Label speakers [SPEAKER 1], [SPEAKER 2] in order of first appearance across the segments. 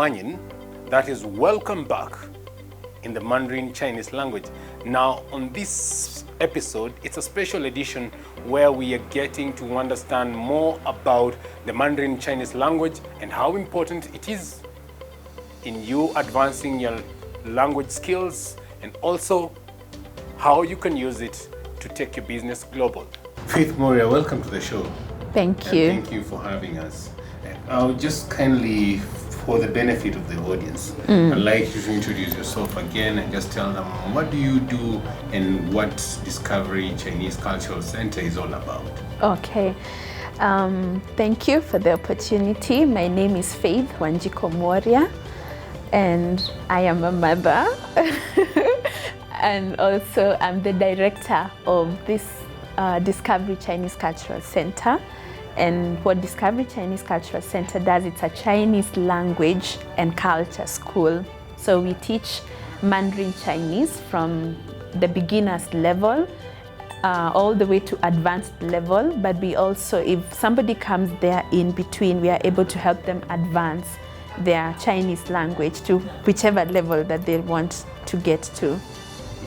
[SPEAKER 1] Wanyin, that is welcome back in the Mandarin Chinese language. Now, on this episode, it's a special edition where we are getting to understand more about the Mandarin Chinese language and how important it is in you advancing your language skills, and also how you can use it to take your business global. Faith Moria, welcome to the show.
[SPEAKER 2] Thank you.
[SPEAKER 1] Thank you for having us. I'll just kindly, for the benefit of the audience, I'd like you to introduce yourself again and just tell them what do you do and what Discovery Chinese Cultural Center is all about.
[SPEAKER 2] Okay. Thank you for the opportunity. My name is Faith Wanjiko Moria, and I am a mother. And also I'm the director of this Discovery Chinese Cultural Center. And what Discovery Chinese Cultural Center does, it's a Chinese language and culture school. So we teach Mandarin Chinese from the beginner's level all the way to advanced level. But we also, if somebody comes there in between, we are able to help them advance their Chinese language to whichever level that they want to get to.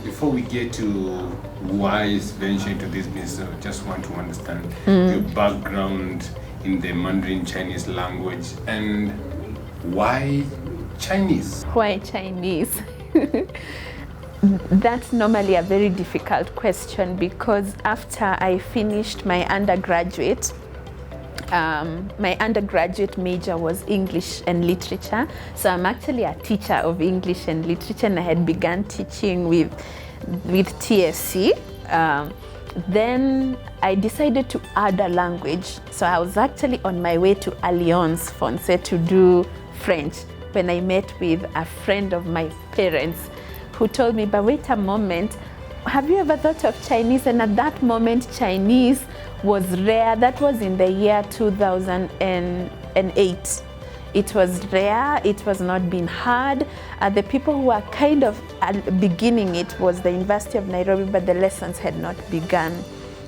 [SPEAKER 1] Before we get to why is venture into this business, I just want to understand your background in the Mandarin Chinese language and why Chinese?
[SPEAKER 2] Why Chinese? That's normally a very difficult question because after I finished my undergraduate major was English and literature. So I'm actually a teacher of English and literature, and I had begun teaching with TSC. Then I decided to add a language. So I was actually on my way to Alliance Française to do French when I met with a friend of my parents who told me, but wait a moment, have you ever thought of Chinese? And at that moment, Chinese was rare. That was in the year 2008. It was rare, it was not being heard. The people who were kind of beginning it was the University of Nairobi, but the lessons had not begun.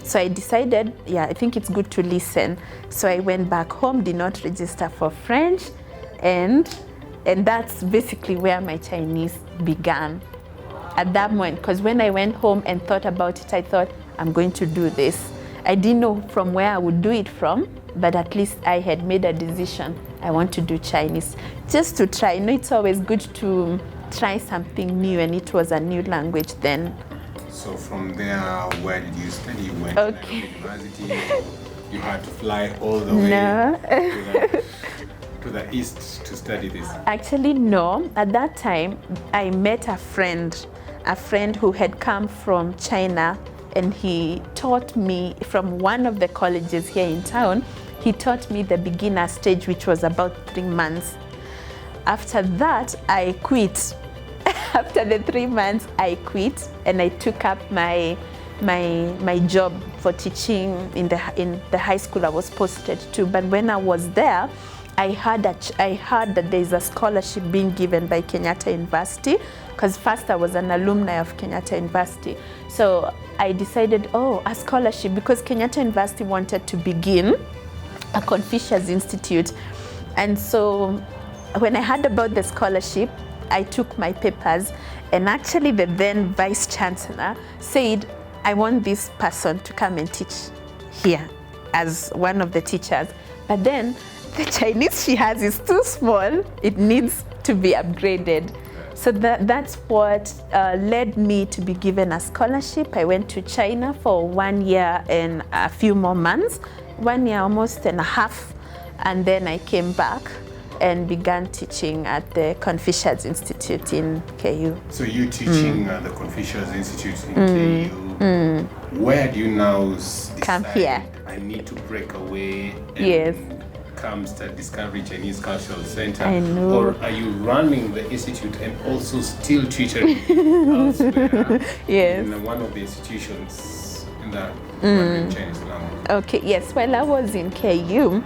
[SPEAKER 2] So I decided, I think it's good to listen. So I went back home, did not register for French, and that's basically where my Chinese began. At that moment, because when I went home and thought about it, I thought, I'm going to do this. I didn't know from where I would do it from, but at least I had made a decision. I want to do Chinese, just to try. You know, it's always good to try something new, and it was a new language then.
[SPEAKER 1] So from there, where did you study? You went to university, you had to fly all the way to the east to study this?
[SPEAKER 2] Actually, no. At that time, I met a friend who had come from China, and he taught me from one of the colleges here in town. He taught me the beginner stage, which was about 3 months. After that, I quit. After the 3 months, I quit, and I took up my job for teaching in the high school I was posted to. But when I was there, I heard that there is a scholarship being given by Kenyatta University, because first I was an alumni of Kenyatta University. So I decided, a scholarship, because Kenyatta University wanted to begin a Confucius Institute. And so when I heard about the scholarship, I took my papers, and actually the then Vice Chancellor said, I want this person to come and teach here as one of the teachers. But then the Chinese she has is too small. It needs to be upgraded. So that's what led me to be given a scholarship. I went to China for 1 year and a few more months, 1 year almost and a half, and then I came back and began teaching at the Confucius Institute in KU.
[SPEAKER 1] So you teaching the Confucius Institute in KU. Where do you now
[SPEAKER 2] come here?
[SPEAKER 1] I need to break away and come to Discovery Chinese Cultural Center?
[SPEAKER 2] I know.
[SPEAKER 1] Or are you running the institute and also still tutoring elsewhere in one of the institutions in the Mandarin Chinese language?
[SPEAKER 2] Okay, yes. While I was in KU,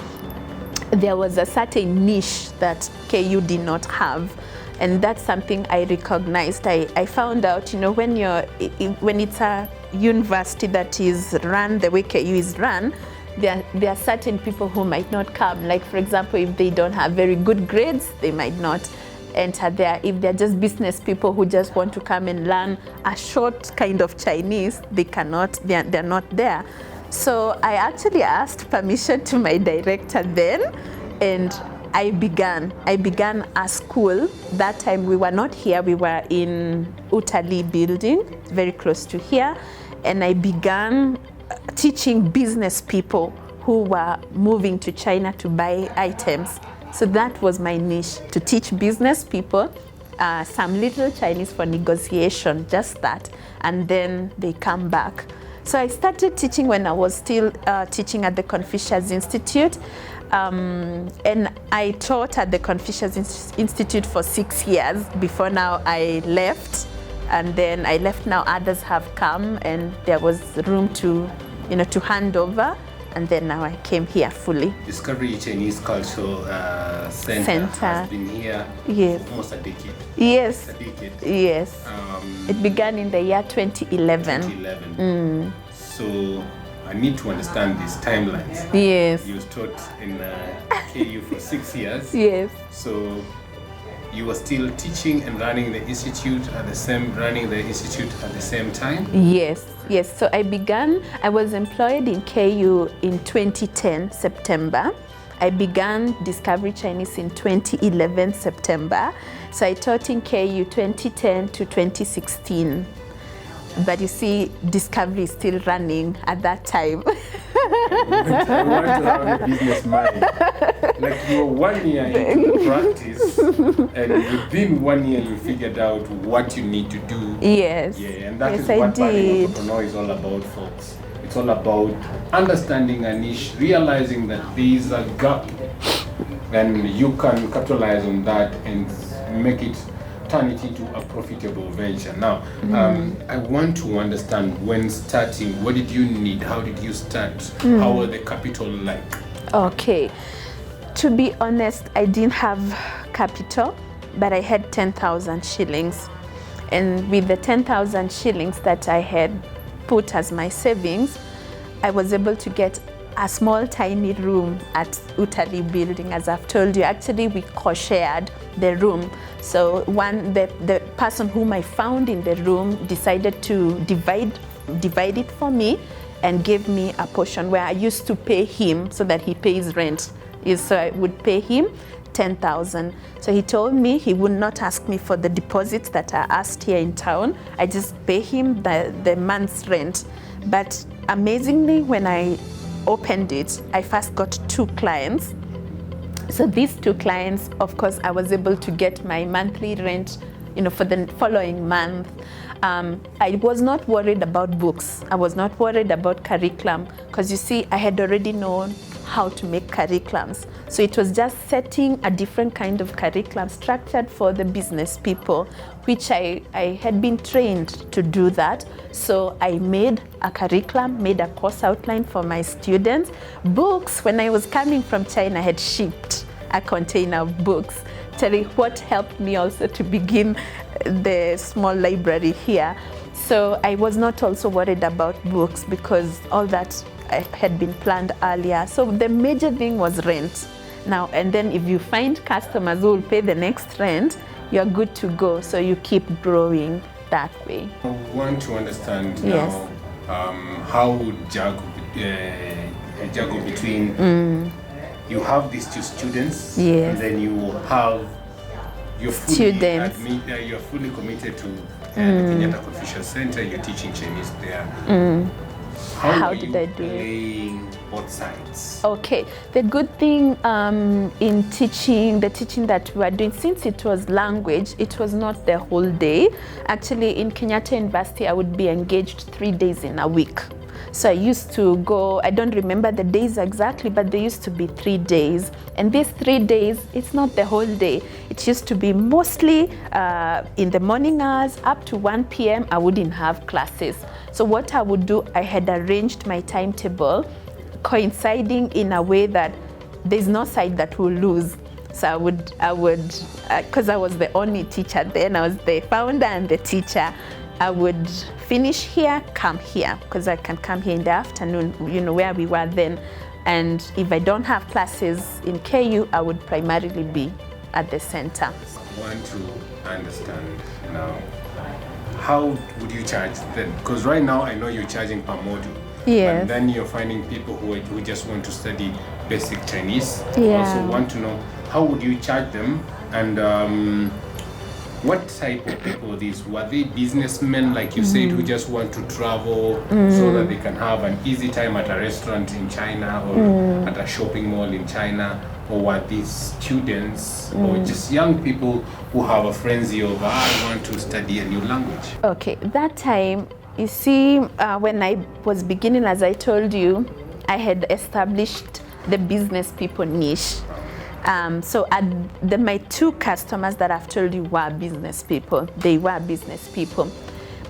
[SPEAKER 2] there was a certain niche that KU did not have. And that's something I recognized. I found out, when it's a university that is run the way KU is run, there are certain people who might not come. Like, for example, if they don't have very good grades, they might not enter there. If they're just business people who just want to come and learn a short kind of Chinese, they're not there. So I actually asked permission to my director then, and I began a school. That time we were not here, we were in KUTV building, very close to here, and I began teaching business people who were moving to China to buy items. So that was my niche, to teach business people some little Chinese for negotiation, just that, and then they come back. So I started teaching when I was still teaching at the Confucius Institute. And I taught at the Confucius Institute for 6 years before now I left. And then I left, now others have come and there was room to, to hand over. And then now I came here fully.
[SPEAKER 1] Discovery Chinese Cultural Center has been here for almost a decade.
[SPEAKER 2] Yes.
[SPEAKER 1] A decade.
[SPEAKER 2] Yes. It began in the year 2011.
[SPEAKER 1] So I need to understand these timelines.
[SPEAKER 2] Yes.
[SPEAKER 1] You taught in KU for 6 years.
[SPEAKER 2] Yes.
[SPEAKER 1] So you were still teaching and running the institute at the same time?
[SPEAKER 2] Yes. So I was employed in KU in 2010, September. I began Discovery Chinese in 2011, September. So I taught in KU 2010 to 2016. But you see, Discovery is still running at that time.
[SPEAKER 1] I want to have a business mind. Like, you were 1 year into the practice, and within 1 year you figured out what you need to do.
[SPEAKER 2] Yes.
[SPEAKER 1] Yeah, and that is what Budding Entrepreneur is all about, folks. It's all about understanding a niche, realizing that there is a gap, and you can capitalize on that and turn it into a profitable venture. Now, I want to understand, when starting, what did you need? How did you start? How were the capital like?
[SPEAKER 2] Okay. To be honest, I didn't have capital, but I had 10,000 shillings. And with the 10,000 shillings that I had put as my savings, I was able to get a small tiny room at KUTV building. As I've told you, actually we co-shared the room. So the person whom I found in the room decided to divide it for me and gave me a portion where I used to pay him so that he pays rent. So I would pay him 10,000. So he told me he would not ask me for the deposits that I asked here in town. I just pay him the month's rent. But amazingly, when I opened it, I first got 2 clients. So these 2 clients, of course, I was able to get my monthly rent, for the following month. I was not worried about books. I was not worried about curriculum, because you see, I had already known how to make curriculums. So it was just setting a different kind of curriculum structured for the business people, which I had been trained to do that. So I made a curriculum, made a course outline for my students. Books, when I was coming from China, I had shipped a container of books. Tell you what helped me also to begin the small library here. So I was not also worried about books, because all that had been planned earlier. So the major thing was rent. Now, and then if you find customers who will pay the next rent, you're good to go. So you keep growing that way.
[SPEAKER 1] I want to understand now how would juggle between you have these 2 students, and then you're fully committed to the Kenyatta Confucius Center. You're teaching Chinese there. How did I do it? Both sides.
[SPEAKER 2] Okay, the good thing in teaching, the teaching that we were doing, since it was language, it was not the whole day. Actually, in Kenyatta University, I would be engaged 3 days in a week. So I used to go, I don't remember the days exactly, but there used to be 3 days. And these 3 days, it's not the whole day. It used to be mostly in the morning hours, up to 1 p.m. I wouldn't have classes. So what I would do, I had arranged my timetable coinciding in a way that there's no side that will lose. So I would, because I was the only teacher then, I was the founder and the teacher. I would finish here, come here, because I can come here in the afternoon, where we were then. And if I don't have classes in KU, I would primarily be at the center.
[SPEAKER 1] I want to understand now, how would you charge them? Because right now I know you're charging per module.
[SPEAKER 2] Yes.
[SPEAKER 1] And then you're finding people who just want to study basic Chinese.
[SPEAKER 2] Yeah.
[SPEAKER 1] Also want to know, how would you charge them? And what type of people are these? Were they businessmen, like you said, who just want to travel so that they can have an easy time at a restaurant in China or at a shopping mall in China? Or were these students or just young people who have a frenzy of, I want to study a new language?
[SPEAKER 2] Okay, that time, you see, when I was beginning, as I told you, I had established the business people niche. So my two customers that I've told you were business people. They were business people.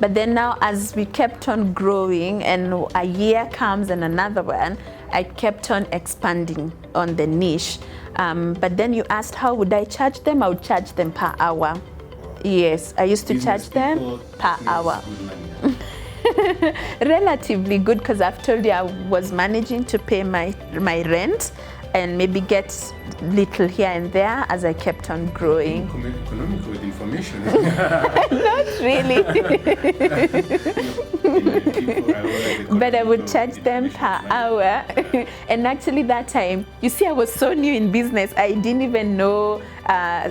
[SPEAKER 2] But then now, as we kept on growing and a year comes and another one, I kept on expanding on the niche. But then you asked, how would I charge them? I would charge them per hour. Yes, I used to charge them per hour. Relatively good, because I've told you I was managing to pay my rent and maybe get little here and there as I kept on growing.
[SPEAKER 1] Economical with information.
[SPEAKER 2] Not really. But I would charge them per hour. And actually that time, you see, I was so new in business, I didn't even know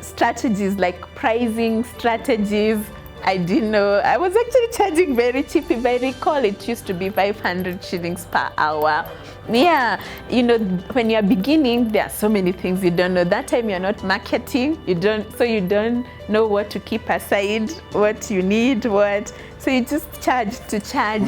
[SPEAKER 2] strategies like pricing strategies. I didn't know. I was actually charging very cheap. If I recall, it used to be 500 shillings per hour. Yeah, when you're beginning, there are so many things you don't know. That time you're not marketing, you don't know what to keep aside, what you need, so you just charge to charge.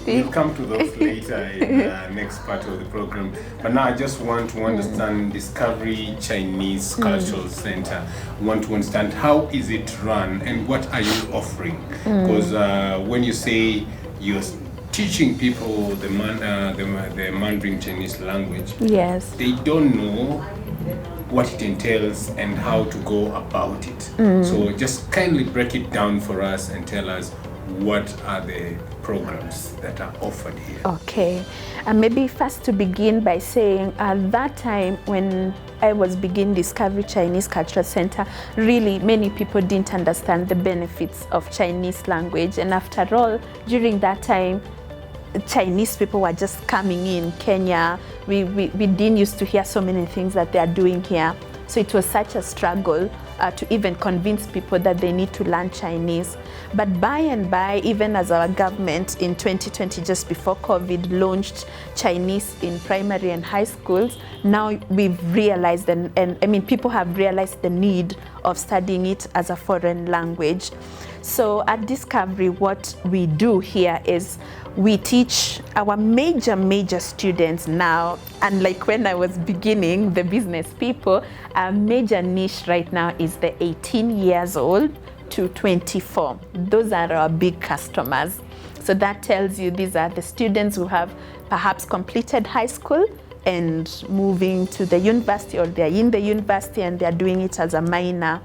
[SPEAKER 1] We'll come to those later in the next part of the program. But now I just want to understand Discovery Chinese Cultural Center. I want to understand, how is it run and what are you offering? Because when you say you're teaching people the Mandarin Chinese language,
[SPEAKER 2] yes,
[SPEAKER 1] they don't know what it entails and how to go about it. So just kindly break it down for us and tell us, what are the programs that are offered here?
[SPEAKER 2] Okay, maybe first to begin by saying at that time when I was beginning Discovery Chinese Cultural Center, really many people didn't understand the benefits of Chinese language. And after all, during that time, Chinese people were just coming in Kenya. We didn't used to hear so many things that they are doing here. So it was such a struggle to even convince people that they need to learn Chinese. But by and by, even as our government in 2020, just before COVID, launched Chinese in primary and high schools, now we've realized, and I mean, people have realized the need of studying it as a foreign language. So at Discovery, what we do here is we teach our major students now, and like when I was beginning, the business people, our major niche right now is the 18 years old to 24. Those are our big customers. So that tells you these are the students who have perhaps completed high school and moving to the university, or they're in the university and they're doing it as a minor.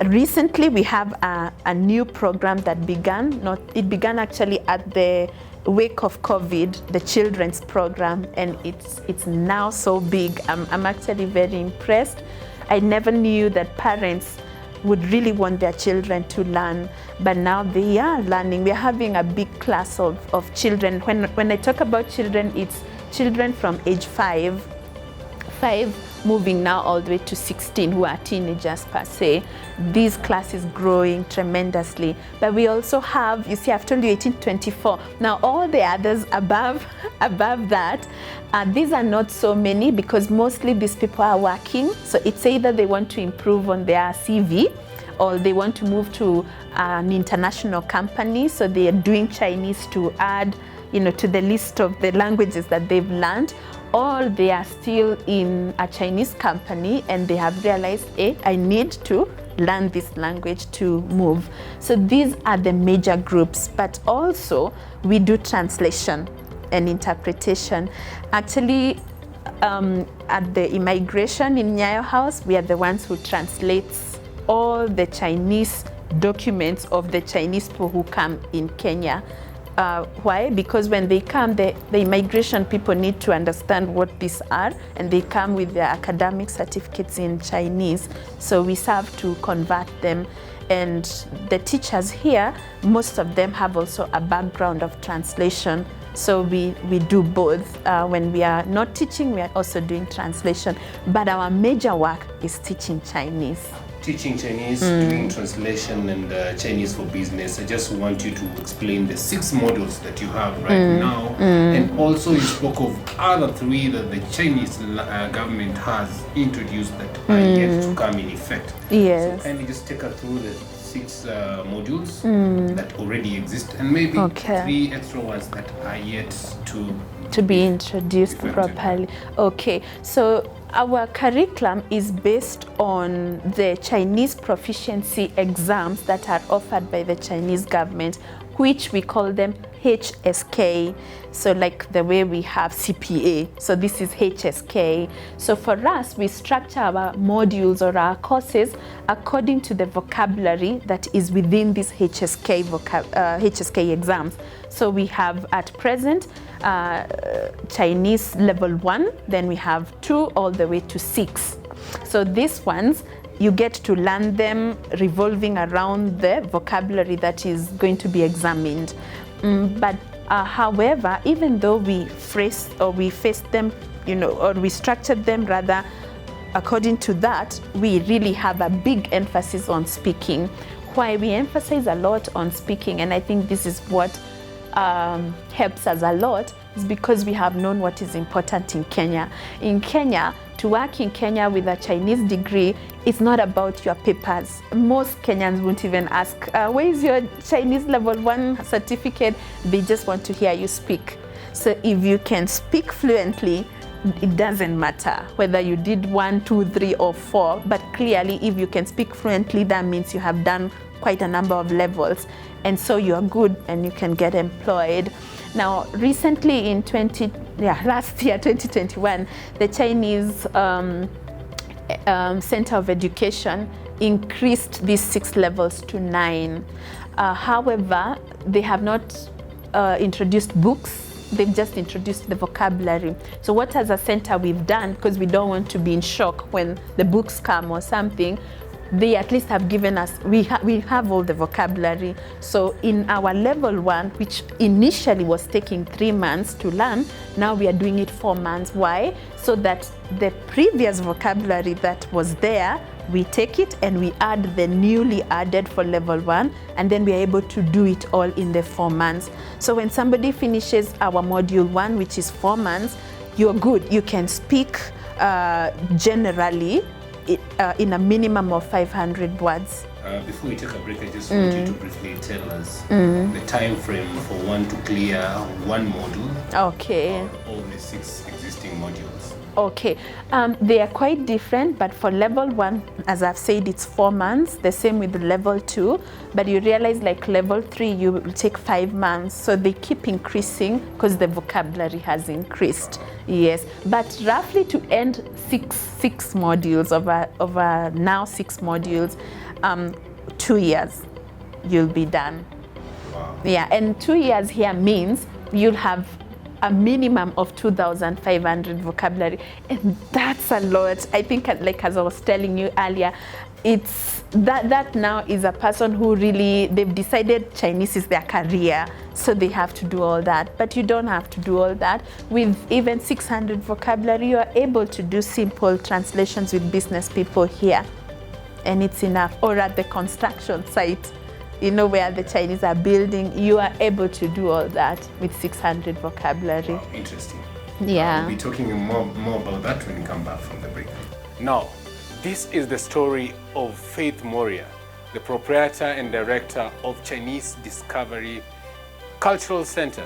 [SPEAKER 2] Recently, we have a new program that began. It began actually at the wake of COVID, the children's program, and it's now so big. I'm actually very impressed. I never knew that parents would really want their children to learn, but now they are learning. We're having a big class of children. When I talk about children, it's children from age 5 moving now all the way to 16, who are teenagers per se. This class is growing tremendously. But we also have, you see, I've told you 18 to 24. Now all the others above that, these are not so many, because mostly these people are working. So it's either they want to improve on their CV, or they want to move to an international company. So they are doing Chinese to add, to the list of the languages that they've learned. Or they are still in a Chinese company and they have realized, I need to learn this language to move. So these are the major groups, but also we do translation and interpretation. Actually, at the immigration in Nyayo House, we are the ones who translates all the Chinese documents of the Chinese people who come in Kenya. Why? Because when they come, the immigration people need to understand what these are, and they come with their academic certificates in Chinese. So we serve to convert them. And the teachers here, most of them have also a background of translation. So we do both. When we are not teaching, we are also doing translation. But our major work is teaching Chinese.
[SPEAKER 1] Teaching Chinese, doing translation, and Chinese for business. I just want you to explain the 6 modules that you have right now. And also you spoke of other 3 that the Chinese government has introduced that are yet to come in effect.
[SPEAKER 2] Yes.
[SPEAKER 1] So kindly just take us through the 6 modules that already exist, and maybe 3 extra ones that are yet to
[SPEAKER 2] be introduced
[SPEAKER 1] effective.
[SPEAKER 2] Properly. Okay, so our curriculum is based on the Chinese proficiency exams that are offered by the Chinese government, which we call them HSK. So like the way we have CPA, so this is HSK. So for us, we structure our modules or our courses according to the vocabulary that is within these HSK exams. So we have at present Chinese level 1, then we have 2 all the way to 6. So these ones, you get to learn them revolving around the vocabulary that is going to be examined. However, even though we faced them, or we structured them rather according to that, we really have a big emphasis on speaking. Why we emphasize a lot on speaking, and I think this is what helps us a lot, is because we have known what is important in Kenya. In Kenya, to work in Kenya with a Chinese degree, it's not about your papers. Most Kenyans won't even ask, where is your Chinese level 1 certificate? They just want to hear you speak. So if you can speak fluently, it doesn't matter whether you did 1, 2, 3, or 4, but clearly if you can speak fluently, that means you have done quite a number of levels, and so you are good and you can get employed. Now, recently in last year, 2021, the Chinese Center of Education increased these 6 levels to 9. However, they have not introduced books. They've just introduced the vocabulary. So what as a center we've done, because we don't want to be in shock when the books come or something, they at least have given us, we have all the vocabulary. So in our level 1, which initially was taking 3 months to learn, now we are doing it 4 months. Why? So that the previous vocabulary that was there, we take it and we add the newly added for level 1, and then we are able to do it all in the 4 months. So when somebody finishes our module 1, which is 4 months, you're good. You can speak generally in a minimum of 500 words.
[SPEAKER 1] Before we take a break, I just want you to briefly tell us the time frame for one to clear 1 module.
[SPEAKER 2] Okay.
[SPEAKER 1] Or all the 6 existing modules.
[SPEAKER 2] Okay, they are quite different, but for level 1, as I've said, it's 4 months, the same with the level 2, but you realize like level 3, you will take 5 months, so they keep increasing because the vocabulary has increased. Yes, but roughly to end six modules, over now 6 modules, 2 years, you'll be done.
[SPEAKER 1] Wow.
[SPEAKER 2] Yeah, and 2 years here means you'll have a minimum of 2,500 vocabulary, and that's a lot. I think, like as I was telling you earlier, it's that now is a person who really, they've decided Chinese is their career, so they have to do all that. But you don't have to do all that. With even 600 vocabulary, you are able to do simple translations with business people here, and it's enough. Or at the construction site, where the Chinese are building, you are able to do all that with 600 vocabulary.
[SPEAKER 1] Wow, interesting.
[SPEAKER 2] Yeah.
[SPEAKER 1] We'll be talking more about that when we come back from the break. Now, this is the story of Faith Moria, the proprietor and director of Chinese Discovery Cultural Center.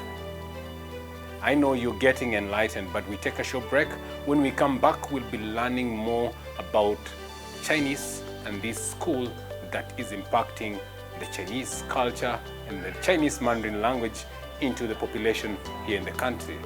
[SPEAKER 1] I know you're getting enlightened, but we take a short break. When we come back, we'll be learning more about Chinese and this school that is impacting the Chinese culture and the Chinese Mandarin language into the population here in the country.